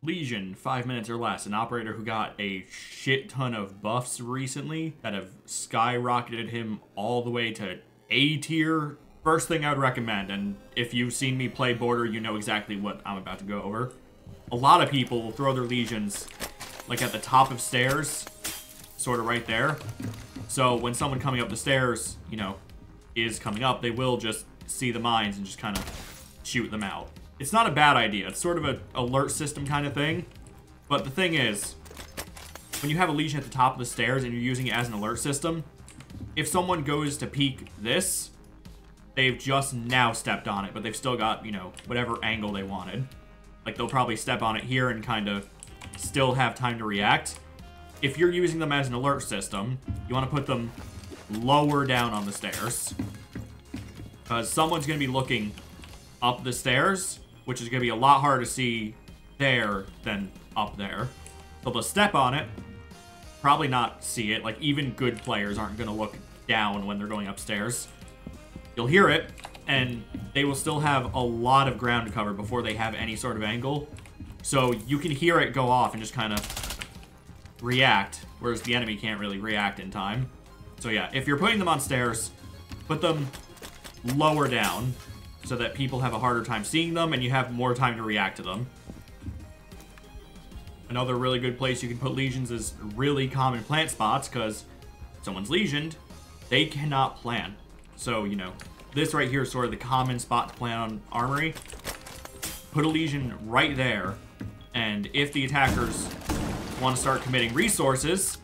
Lesion, 5 minutes or less. An operator who got a shit ton of buffs recently that have skyrocketed him all the way to A tier. First thing I would recommend, and if you've seen me play Border, you know exactly what I'm about to go over. A lot of people will throw their legions like at the top of stairs, sort of right there. So when someone coming up the stairs, you know, is coming up, they will just see the mines and just kind of shoot them out. It's not a bad idea. It's sort of an alert system kind of thing. But the thing is, when you have a Legion at the top of the stairs and you're using it as an alert system, if someone goes to peek this, they've just now stepped on it, but they've still got, you know, whatever angle they wanted. Like, they'll probably step on it here and kind of still have time to react. If you're using them as an alert system, you want to put them lower down on the stairs. Because someone's going to be looking up the stairs, which is going to be a lot harder to see there than up there. So they'll step on it, probably not see it. Like, even good players aren't going to look down when they're going upstairs. You'll hear it, and they will still have a lot of ground to cover before they have any sort of angle. So you can hear it go off and just kind of react, whereas the enemy can't really react in time. So yeah, if you're putting them on stairs, put them lower down so that people have a harder time seeing them and you have more time to react to them. Another really good place you can put legions is really common plant spots, because if someone's lesioned, they cannot plant. So, you know, this right here is sort of the common spot to plant on Armory. Put a legion right there, and if the attackers want to start committing resources,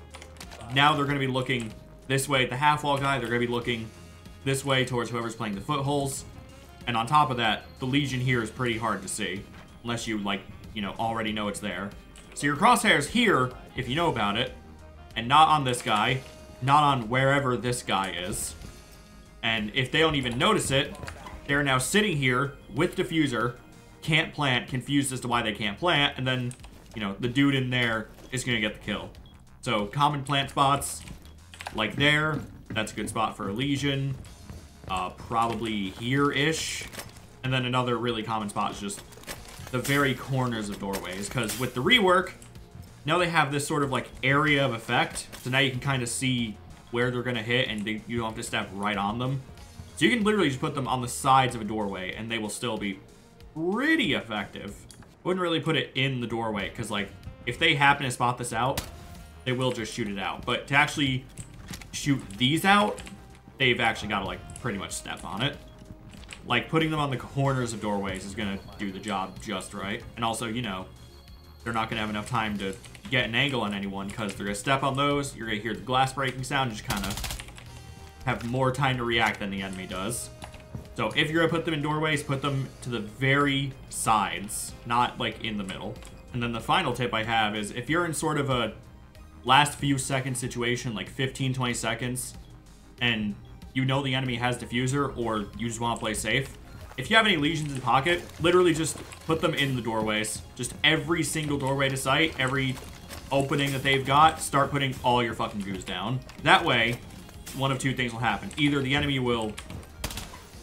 now they're going to be looking this way at the half-wall guy, they're going to be looking this way towards whoever's playing the footholds. And on top of that, the Legion here is pretty hard to see, unless you, like, you know, already know it's there. So your crosshair's here, if you know about it, and not on this guy, not on wherever this guy is. And if they don't even notice it, they're now sitting here with Diffuser, can't plant, confused as to why they can't plant, and then, you know, the dude in there is going to get the kill. So common plant spots, like there, that's a good spot for a Legion. Probably here-ish. And then another really common spot is just the very corners of doorways, because with the rework, now they have this sort of like area of effect, so now you can kind of see where they're going to hit, and you don't have to step right on them. So you can literally just put them on the sides of a doorway, and they will still be pretty effective. Wouldn't really put it in the doorway, because like, if they happen to spot this out, they will just shoot it out. But to actually shoot these out, they've actually got to like pretty much step on it. Like, putting them on the corners of doorways is going to do the job just right. And also, you know, they're not going to have enough time to get an angle on anyone, because they're going to step on those, you're going to hear the glass breaking sound, just kind of have more time to react than the enemy does. So if you're going to put them in doorways, put them to the very sides, not like in the middle. And then the final tip I have is, if you're in sort of a last few seconds situation, like 15-20 seconds, and you know the enemy has Diffuser, or you just want to play safe, if you have any Legions in pocket, literally just put them in the doorways. Just every single doorway to sight, every opening that they've got, start putting all your fucking goos down. That way, one of two things will happen. Either the enemy will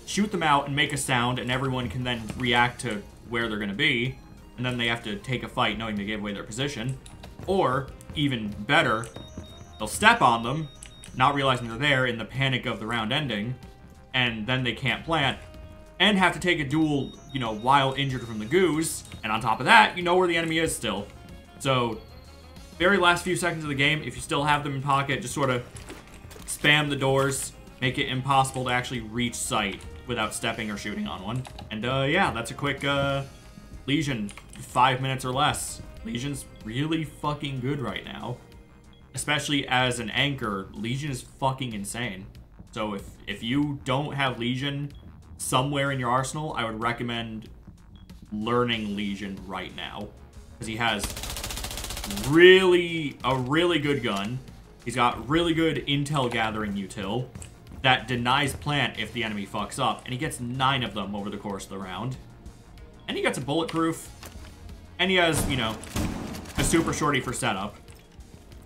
shoot them out and make a sound, and everyone can then react to where they're going to be, and then they have to take a fight knowing they gave away their position. Or, even better, they'll step on them, not realizing they're there in the panic of the round ending, and then they can't plant, and have to take a duel, you know, while injured from the goos, and on top of that, you know where the enemy is still. So, very last few seconds of the game, if you still have them in pocket, just sort of spam the doors, make it impossible to actually reach sight without stepping or shooting on one. And yeah, that's a quick Legion, 5 minutes or less. Legion's really fucking good right now. Especially as an anchor, Legion is fucking insane. So if you don't have Legion somewhere in your arsenal, I would recommend learning Legion right now. Because he has a really good gun. He's got really good intel gathering util that denies plant if the enemy fucks up. And he gets 9 of them over the course of the round. And he gets a bulletproof. And he has, you know, a super shorty for setup.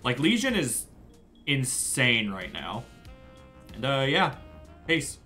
Like, Legion is insane right now. And, yeah. Peace.